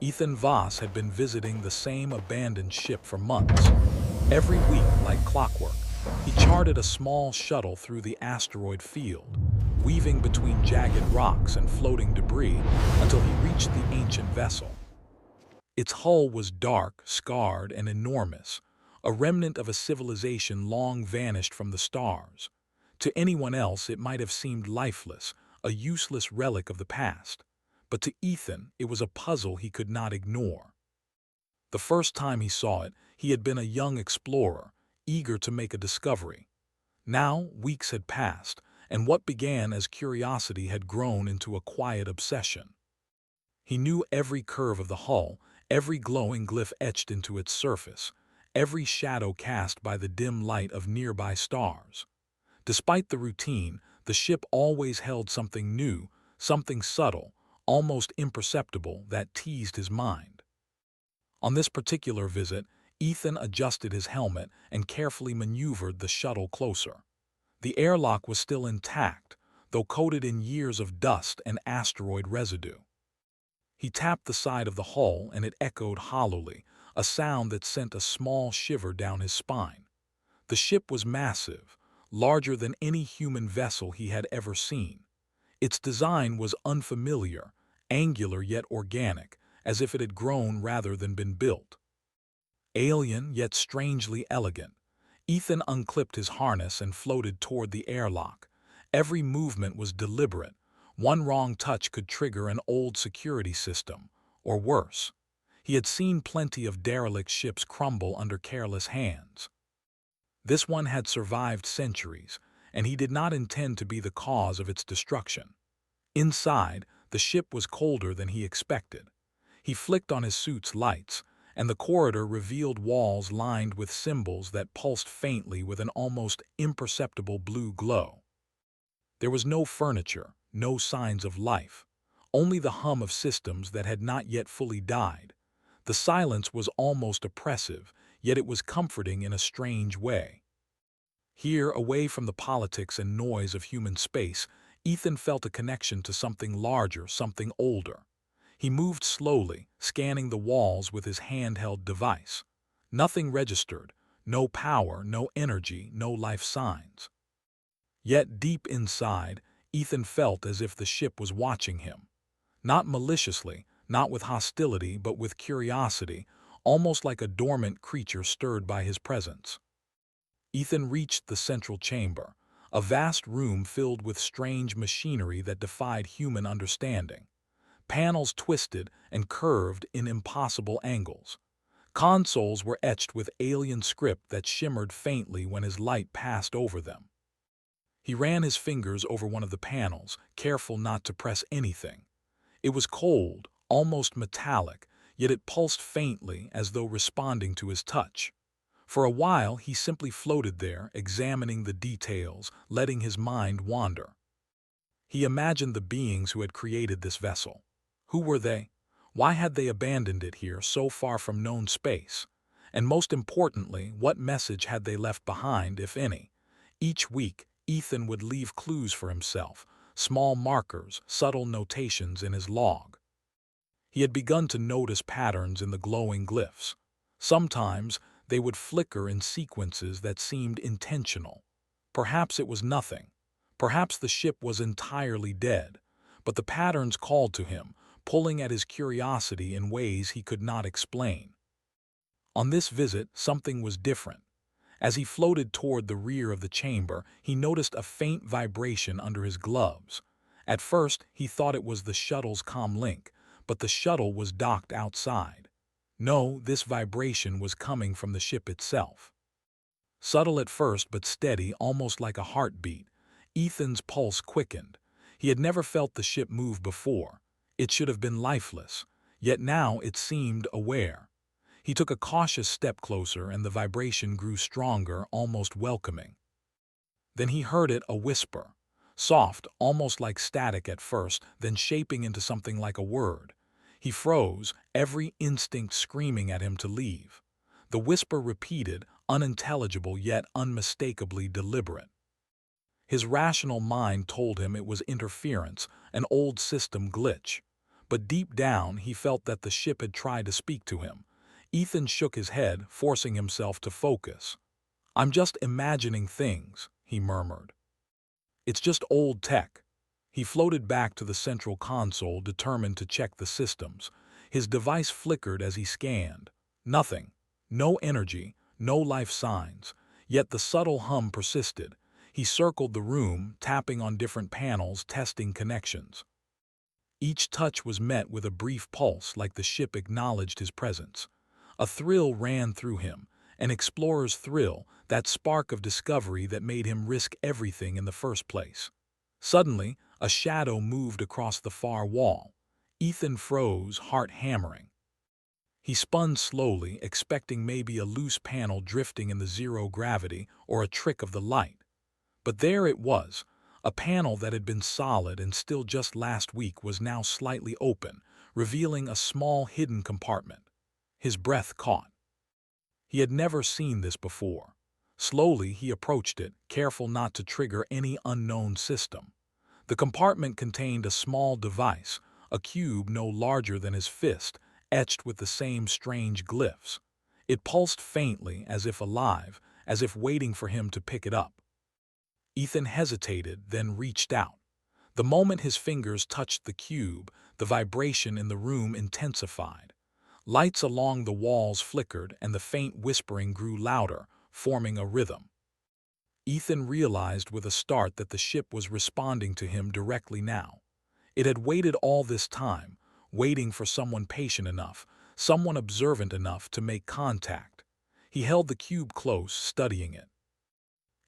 Ethan Voss had been visiting the same abandoned ship for months. Every week, like clockwork, he charted a small shuttle through the asteroid field, weaving between jagged rocks and floating debris until he reached the ancient vessel. Its hull was dark, scarred, and enormous, a remnant of a civilization long vanished from the stars. To anyone else, it might have seemed lifeless, a useless relic of the past. But to Ethan, it was a puzzle he could not ignore. The first time he saw it, he had been a young explorer, eager to make a discovery. Now, weeks had passed, and what began as curiosity had grown into a quiet obsession. He knew every curve of the hull, every glowing glyph etched into its surface, every shadow cast by the dim light of nearby stars. Despite the routine, the ship always held something new, something subtle, almost imperceptible, that teased his mind. On this particular visit, Ethan adjusted his helmet and carefully maneuvered the shuttle closer. The airlock was still intact, though coated in years of dust and asteroid residue. He tapped the side of the hull and it echoed hollowly, a sound that sent a small shiver down his spine. The ship was massive, larger than any human vessel he had ever seen. Its design was unfamiliar, angular yet organic, as if it had grown rather than been built. Alien yet strangely elegant, Ethan unclipped his harness and floated toward the airlock. Every movement was deliberate. One wrong touch could trigger an old security system, or worse. He had seen plenty of derelict ships crumble under careless hands. This one had survived centuries, and he did not intend to be the cause of its destruction. Inside, the ship was colder than he expected. He flicked on his suit's lights, and the corridor revealed walls lined with symbols that pulsed faintly with an almost imperceptible blue glow. There was no furniture, no signs of life, only the hum of systems that had not yet fully died. The silence was almost oppressive, yet it was comforting in a strange way. Here, away from the politics and noise of human space, Ethan felt a connection to something larger, something older. He moved slowly, scanning the walls with his handheld device. Nothing registered, no power, no energy, no life signs. Yet deep inside, Ethan felt as if the ship was watching him. Not maliciously, not with hostility, but with curiosity, almost like a dormant creature stirred by his presence. Ethan reached the central chamber, a vast room filled with strange machinery that defied human understanding. Panels twisted and curved in impossible angles. Consoles were etched with alien script that shimmered faintly when his light passed over them. He ran his fingers over one of the panels, careful not to press anything. It was cold, almost metallic, yet it pulsed faintly as though responding to his touch. For a while, he simply floated there, examining the details, letting his mind wander. He imagined the beings who had created this vessel. Who were they? Why had they abandoned it here so far from known space? And most importantly, what message had they left behind, if any? Each week, Ethan would leave clues for himself, small markers, subtle notations in his log. He had begun to notice patterns in the glowing glyphs. Sometimes, they would flicker in sequences that seemed intentional. Perhaps it was nothing. Perhaps the ship was entirely dead. But the patterns called to him, pulling at his curiosity in ways he could not explain. On this visit, something was different. As he floated toward the rear of the chamber, he noticed a faint vibration under his gloves. At first, he thought it was the shuttle's comm link, but the shuttle was docked outside. No, this vibration was coming from the ship itself. Subtle at first but steady, almost like a heartbeat, Ethan's pulse quickened. He had never felt the ship move before. It should have been lifeless, yet now it seemed aware. He took a cautious step closer and the vibration grew stronger, almost welcoming. Then he heard it, a whisper. Soft, almost like static at first, then shaping into something like a word. He froze, every instinct screaming at him to leave. The whisper repeated, unintelligible yet unmistakably deliberate. His rational mind told him it was interference, an old system glitch. but deep down he felt that the ship had tried to speak to him. Ethan shook his head, forcing himself to focus. "I'm just imagining things," he murmured. "It's just old tech." He floated back to the central console, determined to check the systems. His device flickered as he scanned. Nothing. No energy, no life signs. Yet the subtle hum persisted. He circled the room, tapping on different panels, testing connections. Each touch was met with a brief pulse, like the ship acknowledged his presence. A thrill ran through him, an explorer's thrill, that spark of discovery that made him risk everything in the first place. Suddenly, a shadow moved across the far wall. Ethan froze, heart hammering. He spun slowly, expecting maybe a loose panel drifting in the zero gravity or a trick of the light. But there it was. A panel that had been solid and still just last week was now slightly open, revealing a small hidden compartment. His breath caught. He had never seen this before. Slowly he approached it, careful not to trigger any unknown system. The compartment contained a small device, a cube no larger than his fist, etched with the same strange glyphs. It pulsed faintly, as if alive, as if waiting for him to pick it up. Ethan hesitated, then reached out. The moment his fingers touched the cube, the vibration in the room intensified. Lights along the walls flickered, and the faint whispering grew louder, forming a rhythm. Ethan realized with a start that the ship was responding to him directly now. It had waited all this time, waiting for someone patient enough, someone observant enough to make contact. He held the cube close, studying it.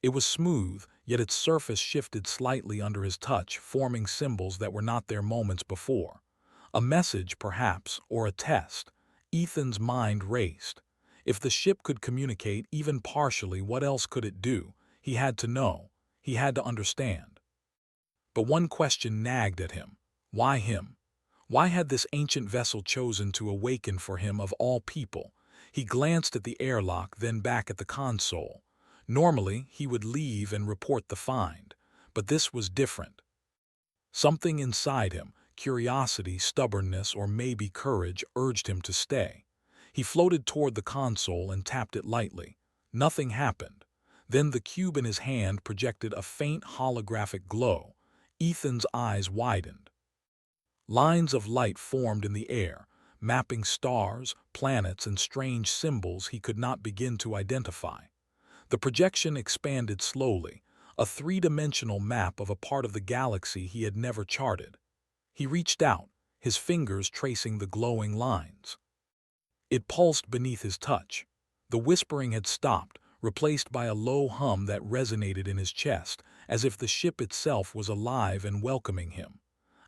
It was smooth, yet its surface shifted slightly under his touch, forming symbols that were not there moments before. A message, perhaps, or a test. Ethan's mind raced. If the ship could communicate even partially, what else could it do? He had to know. He had to understand. But one question nagged at him. Why him? Why had this ancient vessel chosen to awaken for him of all people? He glanced at the airlock, then back at the console. Normally, he would leave and report the find, but this was different. Something inside him, curiosity, stubbornness, or maybe courage, urged him to stay. He floated toward the console and tapped it lightly. Nothing happened. Then the cube in his hand projected a faint holographic glow. Ethan's eyes widened. Lines of light formed in the air, mapping stars, planets, and strange symbols he could not begin to identify. The projection expanded slowly, a three-dimensional map of a part of the galaxy he had never charted. He reached out, his fingers tracing the glowing lines. It pulsed beneath his touch. The whispering had stopped, replaced by a low hum that resonated in his chest, as if the ship itself was alive and welcoming him.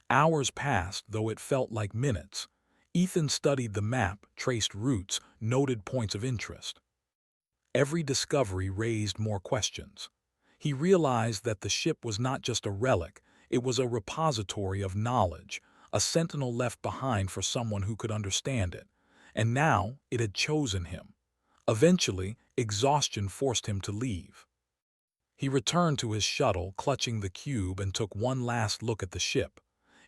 Hours passed, though it felt like minutes. Ethan studied the map, traced routes, noted points of interest. Every discovery raised more questions. He realized that the ship was not just a relic, it was a repository of knowledge, a sentinel left behind for someone who could understand it. And now it had chosen him. Eventually, exhaustion forced him to leave. He returned to his shuttle, clutching the cube, and took one last look at the ship.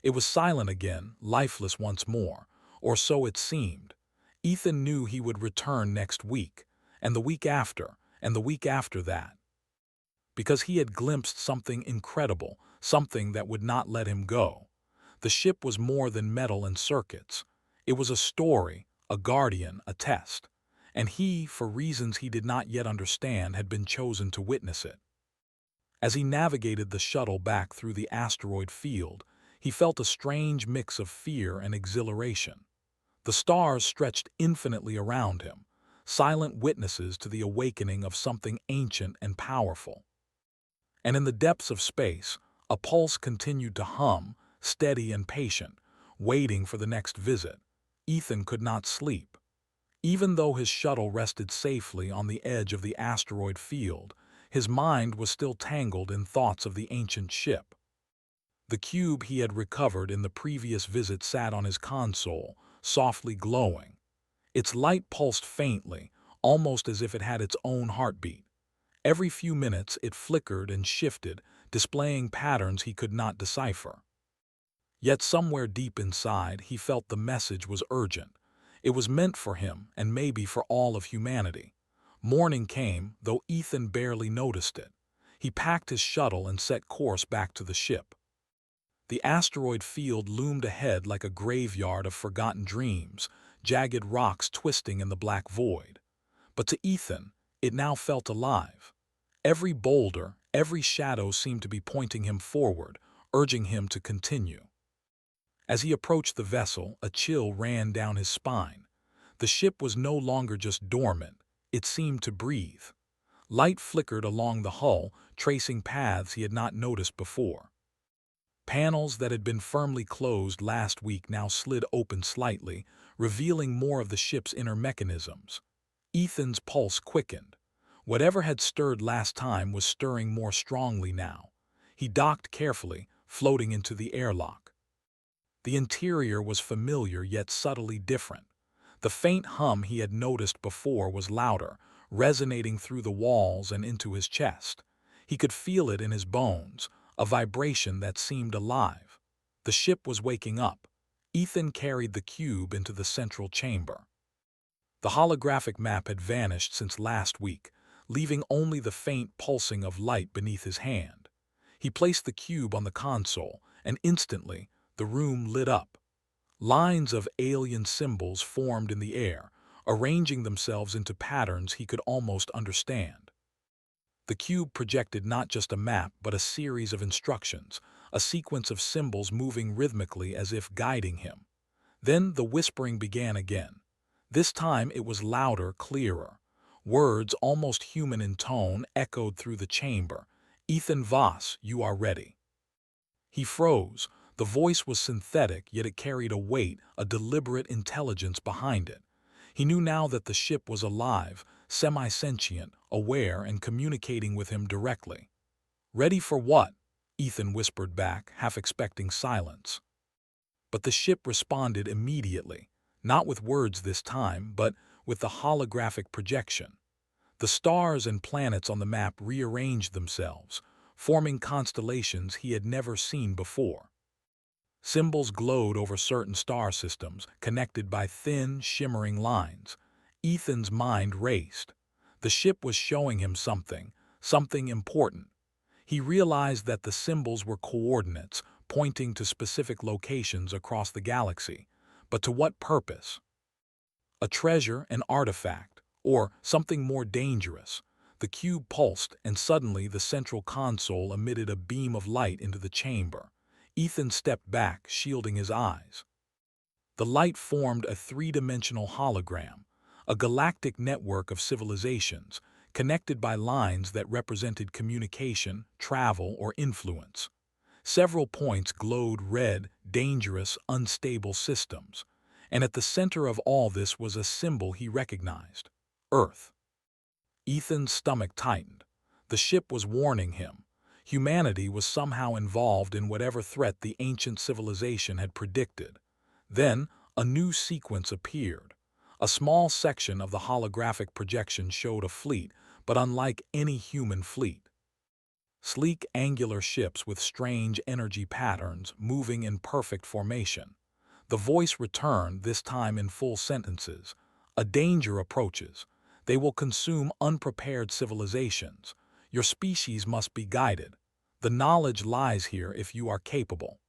It was silent again, lifeless once more, or so it seemed. Ethan knew he would return next week, and the week after, and the week after that. Because he had glimpsed something incredible, something that would not let him go. The ship was more than metal and circuits. It was a story, a guardian, a test. And he, for reasons he did not yet understand, had been chosen to witness it. As he navigated the shuttle back through the asteroid field, he felt a strange mix of fear and exhilaration. The stars stretched infinitely around him, silent witnesses to the awakening of something ancient and powerful. And in the depths of space, a pulse continued to hum, steady and patient, waiting for the next visit. Ethan could not sleep. Even though his shuttle rested safely on the edge of the asteroid field, his mind was still tangled in thoughts of the ancient ship. The cube he had recovered in the previous visit sat on his console, softly glowing. Its light pulsed faintly, almost as if it had its own heartbeat. Every few minutes it flickered and shifted, displaying patterns he could not decipher. Yet somewhere deep inside, he felt the message was urgent. It was meant for him and maybe for all of humanity. Morning came, though Ethan barely noticed it. He packed his shuttle and set course back to the ship. The asteroid field loomed ahead like a graveyard of forgotten dreams, jagged rocks twisting in the black void. But to Ethan, it now felt alive. Every boulder, every shadow seemed to be pointing him forward, urging him to continue. As he approached the vessel, a chill ran down his spine. The ship was no longer just dormant, it seemed to breathe. Light flickered along the hull, tracing paths he had not noticed before. Panels that had been firmly closed last week now slid open slightly, revealing more of the ship's inner mechanisms. Ethan's pulse quickened. Whatever had stirred last time was stirring more strongly now. He docked carefully, floating into the airlock. The interior was familiar yet subtly different. The faint hum he had noticed before was louder, resonating through the walls and into his chest. He could feel it in his bones, a vibration that seemed alive. The ship was waking up. Ethan carried the cube into the central chamber. The holographic map had vanished since last week, leaving only the faint pulsing of light beneath his hand. He placed the cube on the console, and instantly, the room lit up. Lines of alien symbols formed in the air, arranging themselves into patterns he could almost understand. The cube projected not just a map but a series of instructions, a sequence of symbols moving rhythmically as if guiding him. Then the whispering began again. This time it was louder, clearer. Words, almost human in tone, echoed through the chamber. "Ethan Voss, you are ready." He froze. The voice was synthetic, yet it carried a weight, a deliberate intelligence behind it. He knew now that the ship was alive, semi-sentient, aware, and communicating with him directly. "Ready for what?" Ethan whispered back, half expecting silence. But the ship responded immediately, not with words this time, but with the holographic projection. The stars and planets on the map rearranged themselves, forming constellations he had never seen before. Symbols glowed over certain star systems, connected by thin, shimmering lines. Ethan's mind raced. The ship was showing him something important. He realized that the symbols were coordinates, pointing to specific locations across the galaxy. But to what purpose? A treasure, an artifact, or something more dangerous? The cube pulsed, and suddenly the central console emitted a beam of light into the chamber. Ethan stepped back, shielding his eyes. The light formed a three-dimensional hologram, a galactic network of civilizations, connected by lines that represented communication, travel, or influence. Several points glowed red, dangerous, unstable systems, and at the center of all this was a symbol he recognized: Earth. Ethan's stomach tightened. The ship was warning him. Humanity was somehow involved in whatever threat the ancient civilization had predicted. Then, a new sequence appeared. A small section of the holographic projection showed a fleet, but unlike any human fleet. Sleek, angular ships with strange energy patterns moving in perfect formation. The voice returned, this time in full sentences. "A danger approaches. They will consume unprepared civilizations. Your species must be guided. The knowledge lies here if you are capable."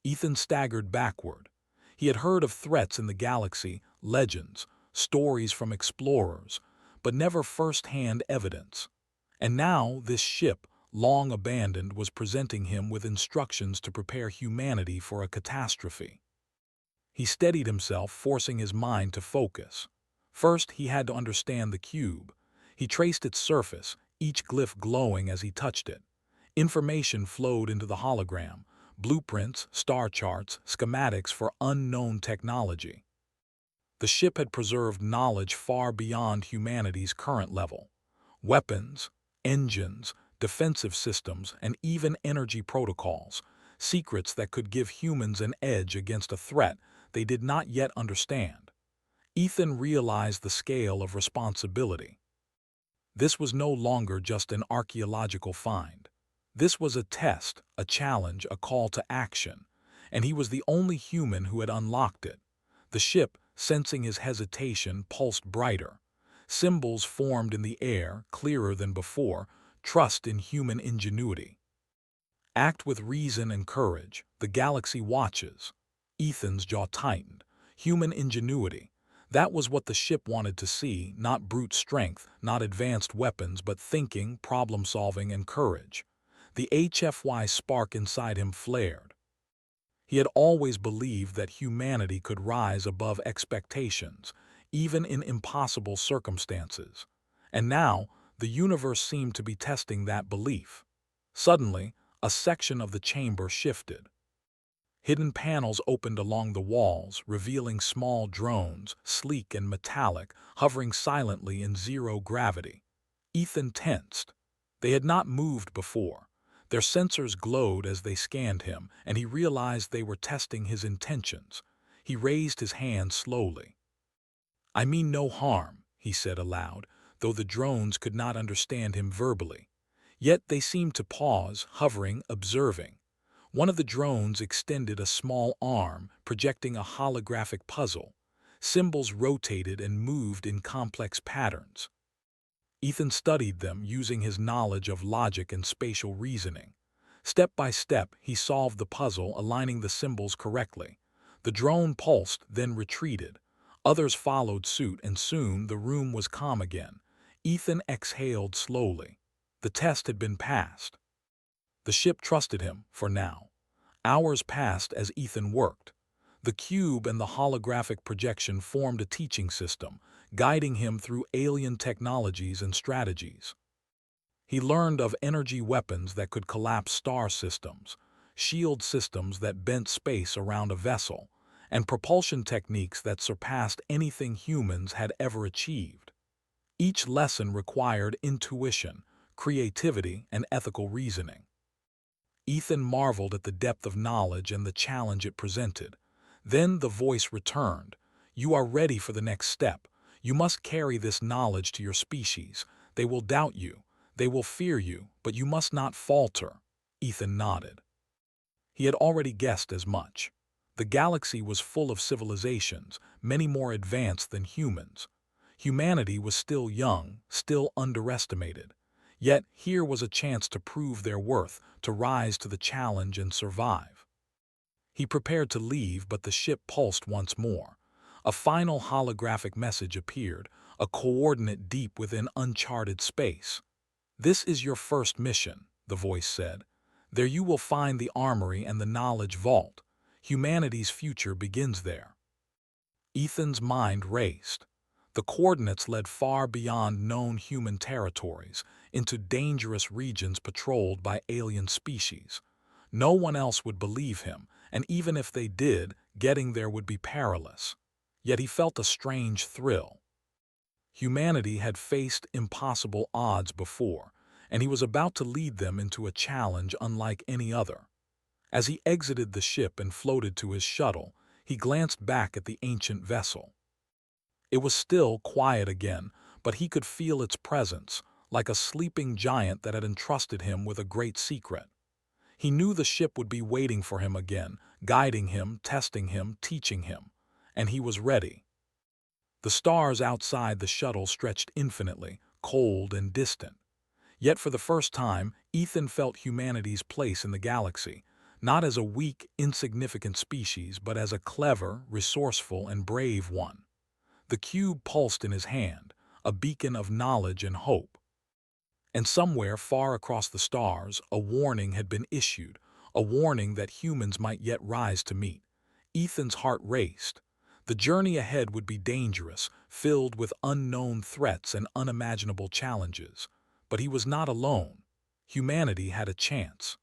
Ethan staggered backward. He had heard of threats in the galaxy, legends, stories from explorers, but never first-hand evidence. And now this ship, long abandoned, was presenting him with instructions to prepare humanity for a catastrophe. He steadied himself, forcing his mind to focus. First, he had to understand the cube. He traced its surface, each glyph glowing as he touched it. Information flowed into the hologram: blueprints, star charts, schematics for unknown technology. The ship had preserved knowledge far beyond humanity's current level. Weapons, engines, defensive systems, and even energy protocols, secrets that could give humans an edge against a threat they did not yet understand. Ethan realized the scale of responsibility. This was no longer just an archaeological find. This was a test, a challenge, a call to action. and he was the only human who had unlocked it. The ship, sensing his hesitation, pulsed brighter. Symbols formed in the air, clearer than before, trust in human ingenuity. Act with reason and courage. The galaxy watches. Ethan's jaw tightened. Human ingenuity. That was what the ship wanted to see, not brute strength, not advanced weapons, but thinking, problem-solving, and courage. The HFY spark inside him flared. He had always believed that humanity could rise above expectations, even in impossible circumstances. And now, the universe seemed to be testing that belief. Suddenly, a section of the chamber shifted. Hidden panels opened along the walls, revealing small drones, sleek and metallic, hovering silently in zero gravity. Ethan tensed. They had not moved before. Their sensors glowed as they scanned him, and he realized they were testing his intentions. He raised his hand slowly. "I mean no harm," he said aloud, though the drones could not understand him verbally. Yet they seemed to pause, hovering, observing. One of the drones extended a small arm, projecting a holographic puzzle. Symbols rotated and moved in complex patterns. Ethan studied them using his knowledge of logic and spatial reasoning. Step by step, he solved the puzzle, aligning the symbols correctly. The drone pulsed, then retreated. Others followed suit, and soon the room was calm again. Ethan exhaled slowly. The test had been passed. The ship trusted him, for now. Hours passed as Ethan worked. The cube and the holographic projection formed a teaching system, guiding him through alien technologies and strategies. He learned of energy weapons that could collapse star systems, shield systems that bent space around a vessel, and propulsion techniques that surpassed anything humans had ever achieved. Each lesson required intuition, creativity, and ethical reasoning. Ethan marveled at the depth of knowledge and the challenge it presented. Then the voice returned. "You are ready for the next step. You must carry this knowledge to your species. They will doubt you. They will fear you, but you must not falter." Ethan nodded. He had already guessed as much. The galaxy was full of civilizations, many more advanced than humans. Humanity was still young, still underestimated. Yet here was a chance to prove their worth, to rise to the challenge and survive. He prepared to leave, but the ship pulsed once more. A final holographic message appeared, a coordinate deep within uncharted space. "This is your first mission," the voice said. "There you will find the armory and the knowledge vault. Humanity's future begins there." Ethan's mind raced. The coordinates led far beyond known human territories, into dangerous regions patrolled by alien species. No one else would believe him, and even if they did, getting there would be perilous. Yet he felt a strange thrill. Humanity had faced impossible odds before, and he was about to lead them into a challenge unlike any other. As he exited the ship and floated to his shuttle, he glanced back at the ancient vessel. It was still quiet again, but he could feel its presence, like a sleeping giant that had entrusted him with a great secret. He knew the ship would be waiting for him again, guiding him, testing him, teaching him. And he was ready. The stars outside the shuttle stretched infinitely, cold and distant. Yet for the first time, Ethan felt humanity's place in the galaxy, not as a weak, insignificant species, but as a clever, resourceful, and brave one. The cube pulsed in his hand, a beacon of knowledge and hope. And somewhere far across the stars, a warning had been issued, a warning that humans might yet rise to meet. Ethan's heart raced. The journey ahead would be dangerous, filled with unknown threats and unimaginable challenges. But he was not alone. Humanity had a chance.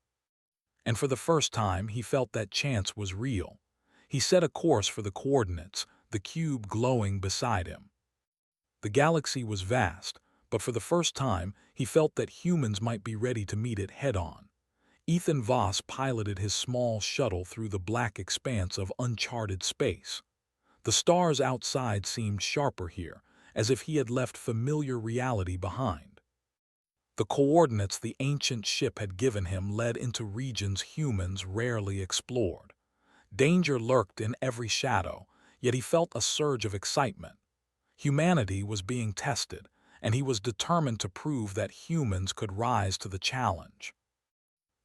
And for the first time, he felt that chance was real. He set a course for the coordinates, the cube glowing beside him. The galaxy was vast, but for the first time, he felt that humans might be ready to meet it head-on. Ethan Voss piloted his small shuttle through the black expanse of uncharted space. The stars outside seemed sharper here, as if he had left familiar reality behind. The coordinates the ancient ship had given him led into regions humans rarely explored. Danger lurked in every shadow, yet he felt a surge of excitement. Humanity was being tested, and he was determined to prove that humans could rise to the challenge.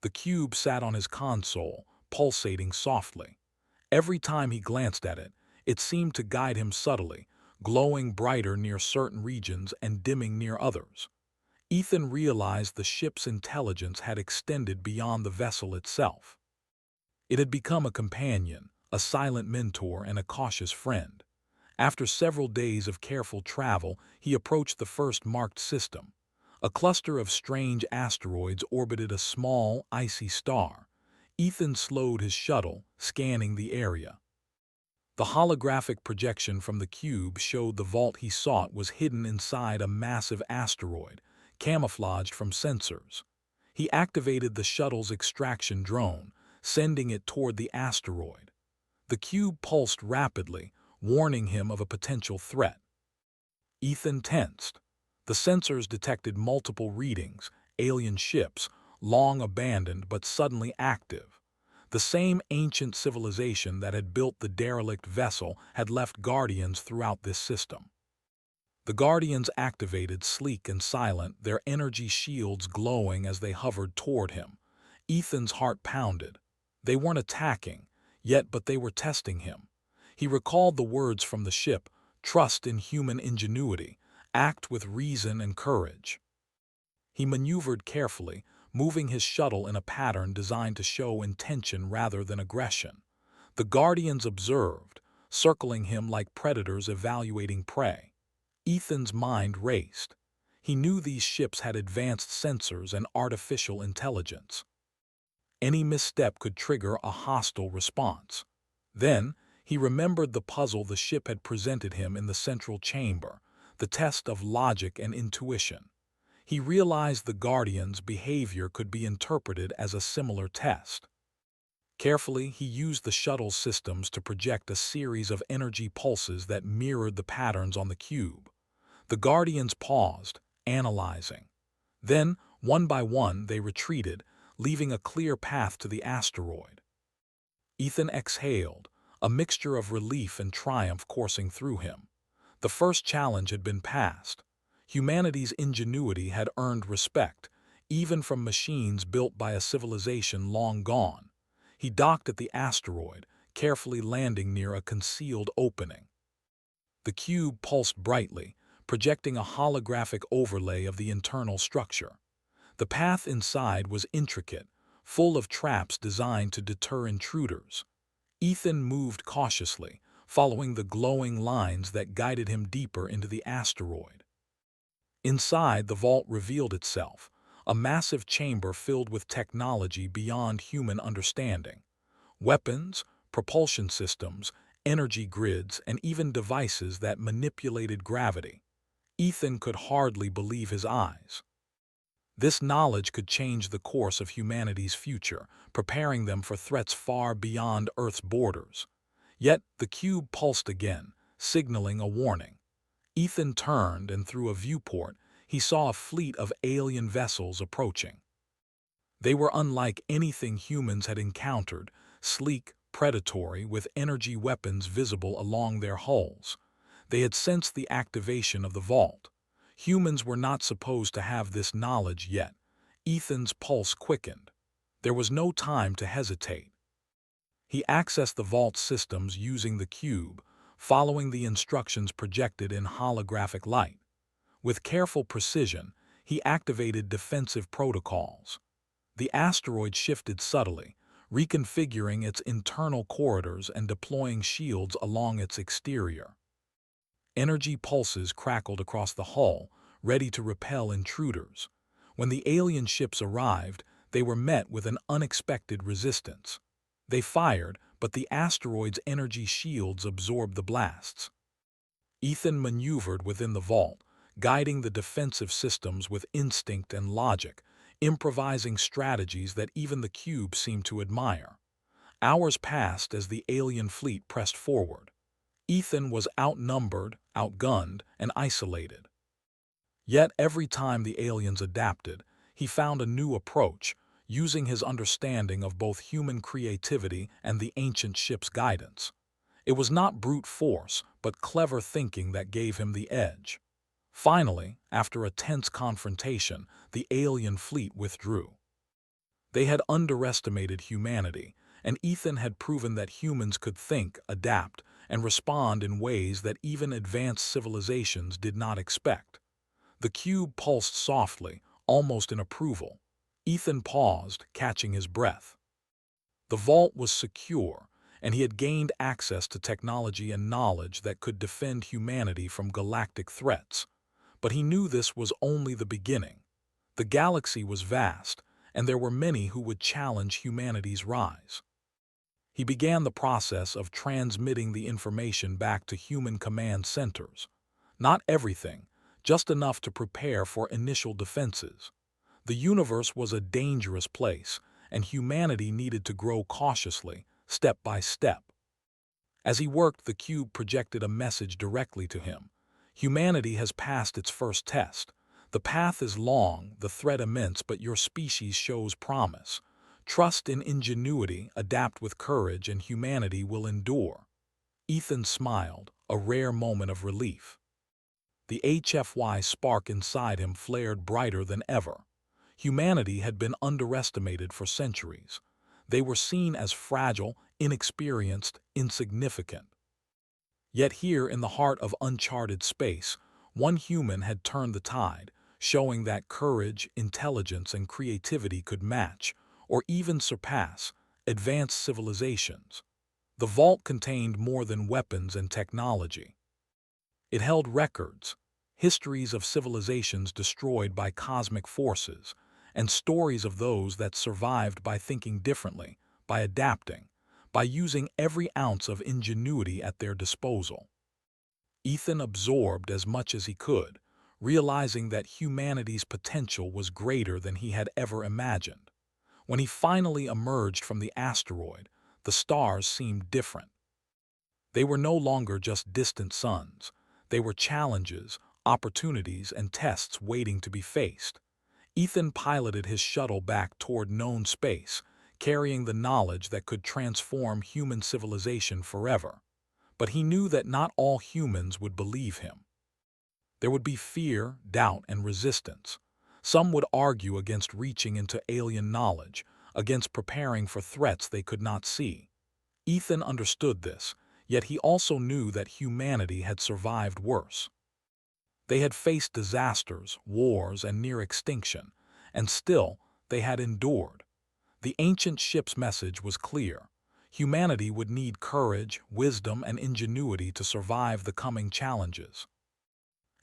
The cube sat on his console, pulsating softly. Every time he glanced at it, it seemed to guide him subtly, glowing brighter near certain regions and dimming near others. Ethan realized the ship's intelligence had extended beyond the vessel itself. It had become a companion, a silent mentor, and a cautious friend. After several days of careful travel, he approached the first marked system. A cluster of strange asteroids orbited a small, icy star. Ethan slowed his shuttle, scanning the area. The holographic projection from the cube showed the vault he sought was hidden inside a massive asteroid, camouflaged from sensors. He activated the shuttle's extraction drone, sending it toward the asteroid. The cube pulsed rapidly, warning him of a potential threat. Ethan tensed. The sensors detected multiple readings, alien ships, long abandoned but suddenly active. The same ancient civilization that had built the derelict vessel had left guardians throughout this system. The guardians activated, sleek and silent, their energy shields glowing as they hovered toward him. Ethan's heart pounded. They weren't attacking, but they were testing him. He recalled the words from the ship, "Trust in human ingenuity, act with reason and courage." He maneuvered carefully, moving his shuttle in a pattern designed to show intention rather than aggression. The guardians observed, circling him like predators evaluating prey. Ethan's mind raced. He knew these ships had advanced sensors and artificial intelligence. Any misstep could trigger a hostile response. Then, he remembered the puzzle the ship had presented him in the central chamber, the test of logic and intuition. He realized the Guardian's behavior could be interpreted as a similar test. Carefully, he used the shuttle's systems to project a series of energy pulses that mirrored the patterns on the cube. The Guardians paused, analyzing. Then, one by one, they retreated, leaving a clear path to the asteroid. Ethan exhaled, a mixture of relief and triumph coursing through him. The first challenge had been passed. Humanity's ingenuity had earned respect, even from machines built by a civilization long gone. He docked at the asteroid, carefully landing near a concealed opening. The cube pulsed brightly, projecting a holographic overlay of the internal structure. The path inside was intricate, full of traps designed to deter intruders. Ethan moved cautiously, following the glowing lines that guided him deeper into the asteroid. Inside, the vault revealed itself, a massive chamber filled with technology beyond human understanding. Weapons, propulsion systems, energy grids, and even devices that manipulated gravity. Ethan could hardly believe his eyes. This knowledge could change the course of humanity's future, preparing them for threats far beyond Earth's borders. Yet the cube pulsed again, signaling a warning. Ethan turned, and through a viewport, he saw a fleet of alien vessels approaching. They were unlike anything humans had encountered, sleek, predatory, with energy weapons visible along their hulls. They had sensed the activation of the vault. Humans were not supposed to have this knowledge yet. Ethan's pulse quickened. There was no time to hesitate. He accessed the vault systems using the cube, following the instructions projected in holographic light. With careful precision, he activated defensive protocols. The asteroid shifted subtly, reconfiguring its internal corridors and deploying shields along its exterior. Energy pulses crackled across the hull, ready to repel intruders. When the alien ships arrived, they were met with an unexpected resistance. They fired, but the asteroid's energy shields absorbed the blasts. Ethan maneuvered within the vault, guiding the defensive systems with instinct and logic, improvising strategies that even the cube seemed to admire. Hours passed as the alien fleet pressed forward. Ethan was outnumbered, outgunned, and isolated. Yet every time the aliens adapted, he found a new approach, using his understanding of both human creativity and the ancient ship's guidance. It was not brute force, but clever thinking that gave him the edge. Finally, after a tense confrontation, the alien fleet withdrew. They had underestimated humanity, and Ethan had proven that humans could think, adapt, and respond in ways that even advanced civilizations did not expect. The cube pulsed softly, almost in approval. Ethan paused, catching his breath. The vault was secure, and he had gained access to technology and knowledge that could defend humanity from galactic threats. But he knew this was only the beginning. The galaxy was vast, and there were many who would challenge humanity's rise. He began the process of transmitting the information back to human command centers. Not everything, just enough to prepare for initial defenses. The universe was a dangerous place, and humanity needed to grow cautiously, step by step. As he worked, the cube projected a message directly to him. Humanity has passed its first test. The path is long, the threat immense, but your species shows promise. Trust in ingenuity, adapt with courage, and humanity will endure. Ethan smiled, a rare moment of relief. The HFY spark inside him flared brighter than ever. Humanity had been underestimated for centuries. They were seen as fragile, inexperienced, insignificant. Yet here in the heart of uncharted space, one human had turned the tide, showing that courage, intelligence, and creativity could match, or even surpass, advanced civilizations. The vault contained more than weapons and technology. It held records, histories of civilizations destroyed by cosmic forces, and stories of those that survived by thinking differently, by adapting, by using every ounce of ingenuity at their disposal. Ethan absorbed as much as he could, realizing that humanity's potential was greater than he had ever imagined. When he finally emerged from the asteroid, the stars seemed different. They were no longer just distant suns. They were challenges, opportunities, and tests waiting to be faced. Ethan piloted his shuttle back toward known space, carrying the knowledge that could transform human civilization forever. But he knew that not all humans would believe him. There would be fear, doubt, and resistance. Some would argue against reaching into alien knowledge, against preparing for threats they could not see. Ethan understood this, yet he also knew that humanity had survived worse. They had faced disasters, wars, and near extinction, and still they had endured. The ancient ship's message was clear. Humanity would need courage, wisdom, and ingenuity to survive the coming challenges.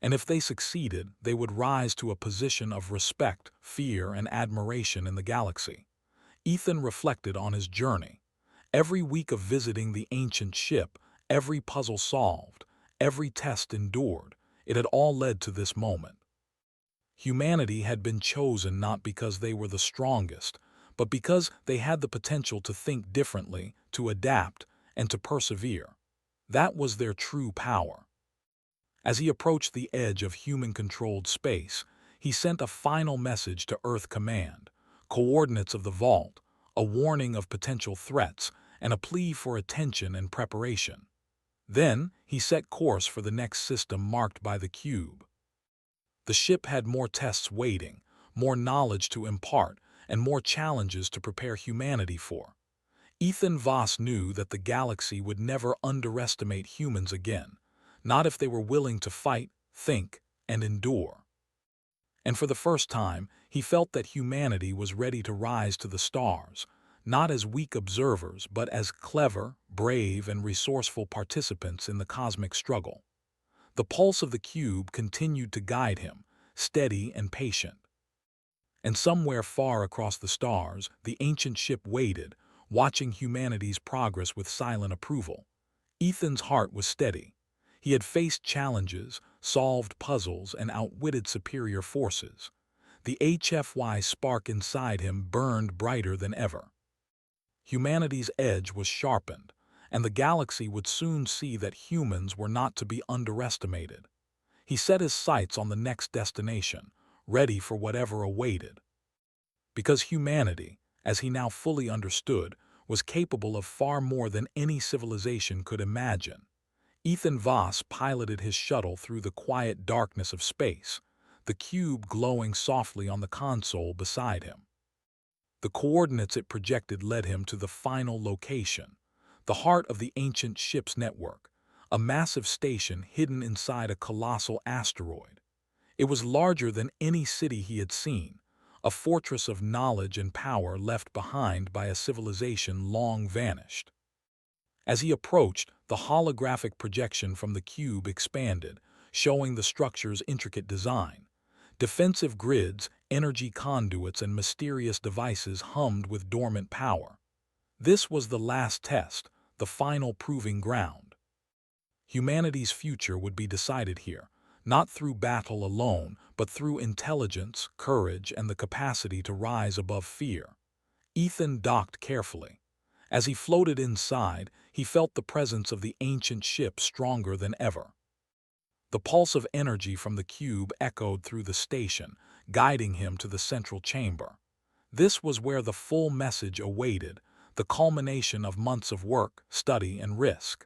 And if they succeeded, they would rise to a position of respect, fear, and admiration in the galaxy. Ethan reflected on his journey. Every week of visiting the ancient ship, every puzzle solved, every test endured, it had all led to this moment. Humanity had been chosen not because they were the strongest, but because they had the potential to think differently, to adapt, and to persevere. That was their true power. As he approached the edge of human-controlled space, he sent a final message to Earth Command, coordinates of the vault, a warning of potential threats, and a plea for attention and preparation. Then, he set course for the next system marked by the cube. The ship had more tests waiting, more knowledge to impart, and more challenges to prepare humanity for. Ethan Voss knew that the galaxy would never underestimate humans again, not if they were willing to fight, think, and endure. And for the first time, he felt that humanity was ready to rise to the stars, not as weak observers, but as clever, brave, and resourceful participants in the cosmic struggle. The pulse of the cube continued to guide him, steady and patient. And somewhere far across the stars, the ancient ship waited, watching humanity's progress with silent approval. Ethan's heart was steady. He had faced challenges, solved puzzles, and outwitted superior forces. The HFY spark inside him burned brighter than ever. Humanity's edge was sharpened, and the galaxy would soon see that humans were not to be underestimated. He set his sights on the next destination, ready for whatever awaited. Because humanity, as he now fully understood, was capable of far more than any civilization could imagine. Ethan Voss piloted his shuttle through the quiet darkness of space, the cube glowing softly on the console beside him. The coordinates it projected led him to the final location, the heart of the ancient ship's network, a massive station hidden inside a colossal asteroid. It was larger than any city he had seen, a fortress of knowledge and power left behind by a civilization long vanished. As he approached, the holographic projection from the cube expanded, showing the structure's intricate design. Defensive grids, energy conduits, and mysterious devices hummed with dormant power. This was the last test, the final proving ground. Humanity's future would be decided here, not through battle alone, but through intelligence, courage, and the capacity to rise above fear. Ethan docked carefully. As he floated inside, he felt the presence of the ancient ship stronger than ever. The pulse of energy from the cube echoed through the station, guiding him to the central chamber. This was where the full message awaited, the culmination of months of work, study, and risk.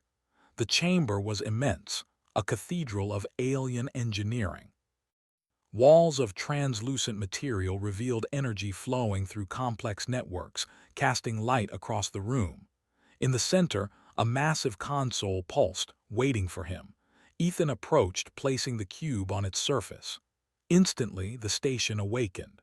The chamber was immense, a cathedral of alien engineering. Walls of translucent material revealed energy flowing through complex networks, casting light across the room. In the center, a massive console pulsed, waiting for him. Ethan approached, placing the cube on its surface. Instantly, the station awakened.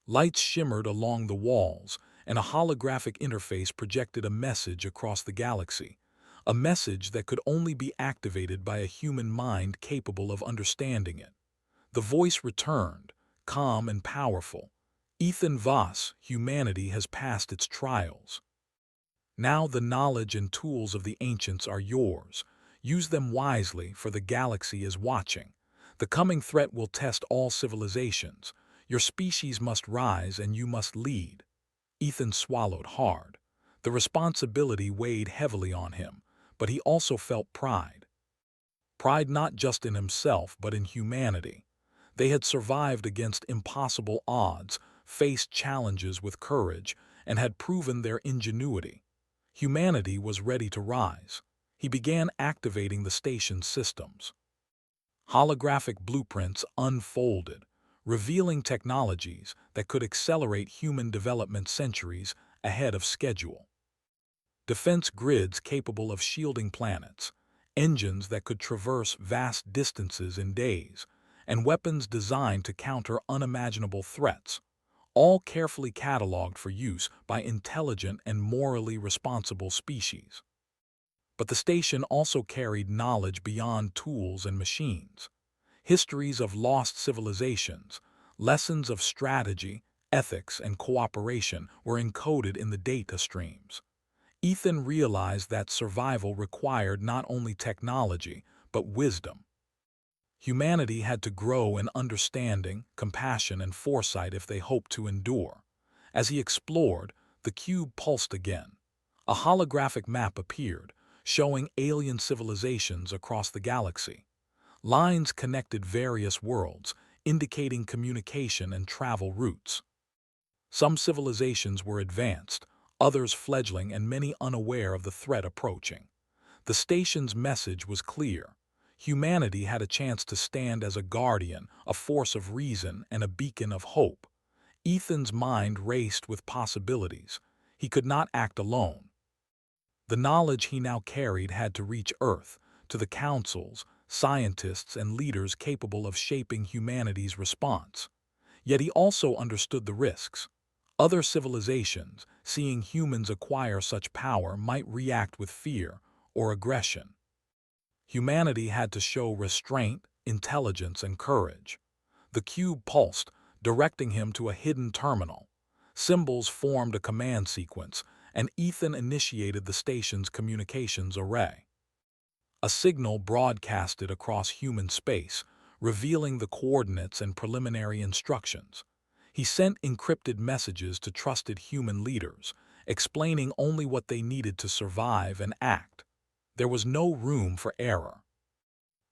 Lights shimmered along the walls, and a holographic interface projected a message across the galaxy, a message that could only be activated by a human mind capable of understanding it. The voice returned, calm and powerful. Ethan Voss, humanity has passed its trials. Now the knowledge and tools of the ancients are yours. Use them wisely, for the galaxy is watching. The coming threat will test all civilizations. Your species must rise and you must lead. Ethan swallowed hard. The responsibility weighed heavily on him, but he also felt pride. Pride not just in himself, but in humanity. They had survived against impossible odds, faced challenges with courage, and had proven their ingenuity. Humanity was ready to rise. He began activating the station's systems. Holographic blueprints unfolded, revealing technologies that could accelerate human development centuries ahead of schedule. Defense grids capable of shielding planets, engines that could traverse vast distances in days, and weapons designed to counter unimaginable threats, all carefully cataloged for use by intelligent and morally responsible species. But the station also carried knowledge beyond tools and machines. Histories of lost civilizations, lessons of strategy, ethics, and cooperation were encoded in the data streams. Ethan realized that survival required not only technology, but wisdom. Humanity had to grow in understanding, compassion, and foresight if they hoped to endure. As he explored, the cube pulsed again. A holographic map appeared, showing alien civilizations across the galaxy. Lines connected various worlds, indicating communication and travel routes. Some civilizations were advanced, others fledgling, and many unaware of the threat approaching. The station's message was clear. Humanity had a chance to stand as a guardian, a force of reason, and a beacon of hope. Ethan's mind raced with possibilities. He could not act alone. The knowledge he now carried had to reach Earth, to the councils, scientists, and leaders capable of shaping humanity's response. Yet he also understood the risks. Other civilizations, seeing humans acquire such power, might react with fear or aggression. Humanity had to show restraint, intelligence, and courage. The cube pulsed, directing him to a hidden terminal. Symbols formed a command sequence, and Ethan initiated the station's communications array. A signal broadcasted across human space, revealing the coordinates and preliminary instructions. He sent encrypted messages to trusted human leaders, explaining only what they needed to survive and act. There was no room for error.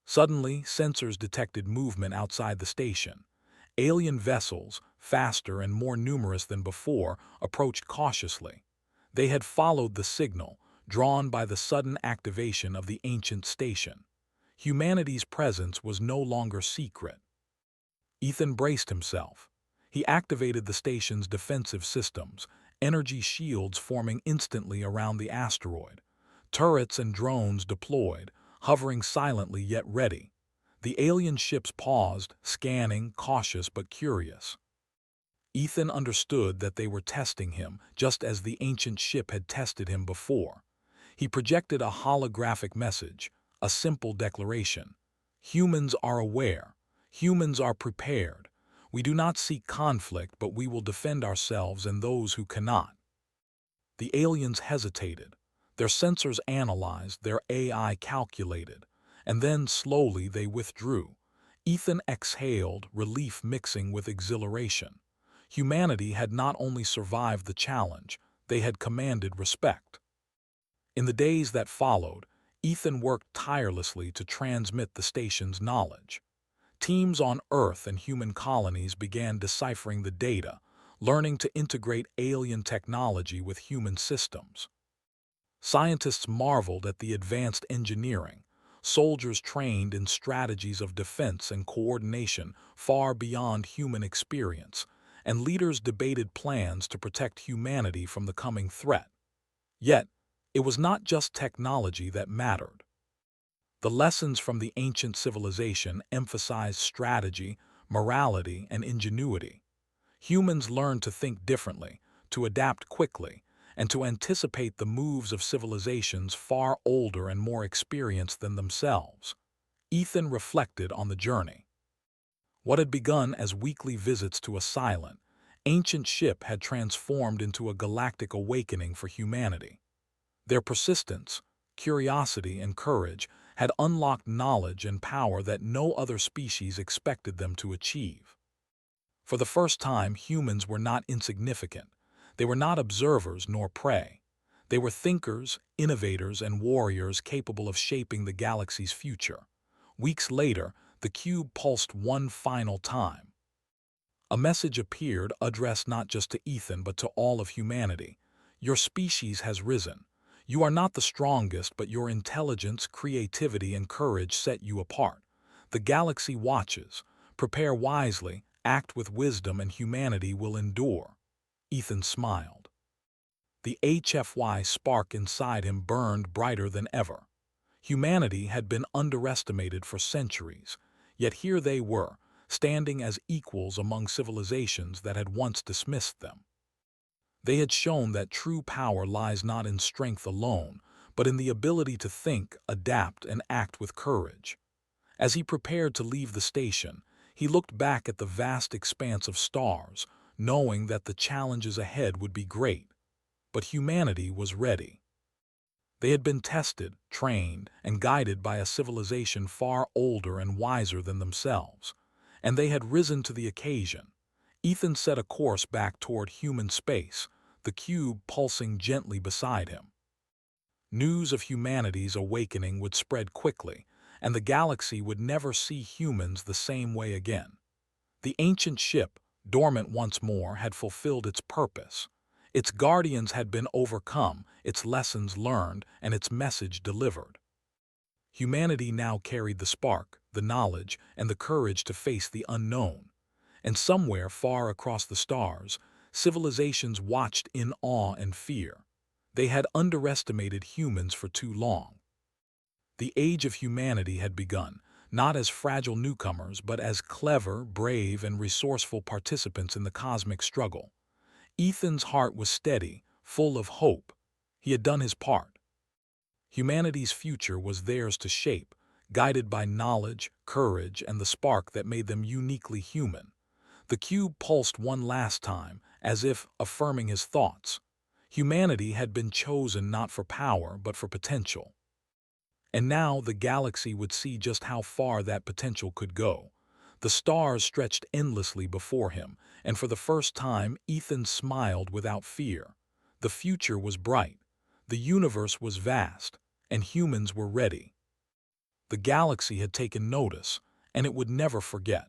Suddenly, sensors detected movement outside the station. Alien vessels, faster and more numerous than before, approached cautiously. They had followed the signal, drawn by the sudden activation of the ancient station. Humanity's presence was no longer secret. Ethan braced himself. He activated the station's defensive systems, energy shields forming instantly around the asteroid. Turrets and drones deployed, hovering silently yet ready. The alien ships paused, scanning, cautious but curious. Ethan understood that they were testing him, just as the ancient ship had tested him before. He projected a holographic message, a simple declaration. Humans are aware. Humans are prepared. We do not seek conflict, but we will defend ourselves and those who cannot. The aliens hesitated. Their sensors analyzed, their AI calculated, and then slowly they withdrew. Ethan exhaled, relief mixing with exhilaration. Humanity had not only survived the challenge, they had commanded respect. In the days that followed, Ethan worked tirelessly to transmit the station's knowledge. Teams on Earth and human colonies began deciphering the data, learning to integrate alien technology with human systems. Scientists marveled at the advanced engineering, soldiers trained in strategies of defense and coordination far beyond human experience, and leaders debated plans to protect humanity from the coming threat. Yet, it was not just technology that mattered. The lessons from the ancient civilization emphasized strategy, morality, and ingenuity. Humans learned to think differently, to adapt quickly, and to anticipate the moves of civilizations far older and more experienced than themselves. Ethan reflected on the journey. What had begun as weekly visits to a silent, ancient ship had transformed into a galactic awakening for humanity. Their persistence, curiosity, and courage had unlocked knowledge and power that no other species expected them to achieve. For the first time, humans were not insignificant. They were not observers nor prey. They were thinkers, innovators, and warriors capable of shaping the galaxy's future. Weeks later, the cube pulsed one final time. A message appeared addressed not just to Ethan but to all of humanity. Your species has risen. You are not the strongest, but your intelligence, creativity, and courage set you apart. The galaxy watches. Prepare wisely, act with wisdom, and humanity will endure. Ethan smiled. The HFY spark inside him burned brighter than ever. Humanity had been underestimated for centuries, yet here they were, standing as equals among civilizations that had once dismissed them. They had shown that true power lies not in strength alone, but in the ability to think, adapt, and act with courage. As he prepared to leave the station, he looked back at the vast expanse of stars, knowing that the challenges ahead would be great. But humanity was ready. They had been tested, trained, and guided by a civilization far older and wiser than themselves, and they had risen to the occasion. Ethan set a course back toward human space, the cube pulsing gently beside him. News of humanity's awakening would spread quickly, and the galaxy would never see humans the same way again. The ancient ship, dormant once more, had fulfilled its purpose. Its guardians had been overcome, its lessons learned, and its message delivered. Humanity now carried the spark, the knowledge, and the courage to face the unknown. And somewhere far across the stars, civilizations watched in awe and fear. They had underestimated humans for too long. The age of humanity had begun, not as fragile newcomers, but as clever, brave, and resourceful participants in the cosmic struggle. Ethan's heart was steady, full of hope. He had done his part. Humanity's future was theirs to shape, guided by knowledge, courage, and the spark that made them uniquely human. The cube pulsed one last time, as if affirming his thoughts. Humanity had been chosen not for power, but for potential. And now the galaxy would see just how far that potential could go. The stars stretched endlessly before him, and for the first time Ethan smiled without fear. The future was bright, the universe was vast, and humans were ready. The galaxy had taken notice, and it would never forget.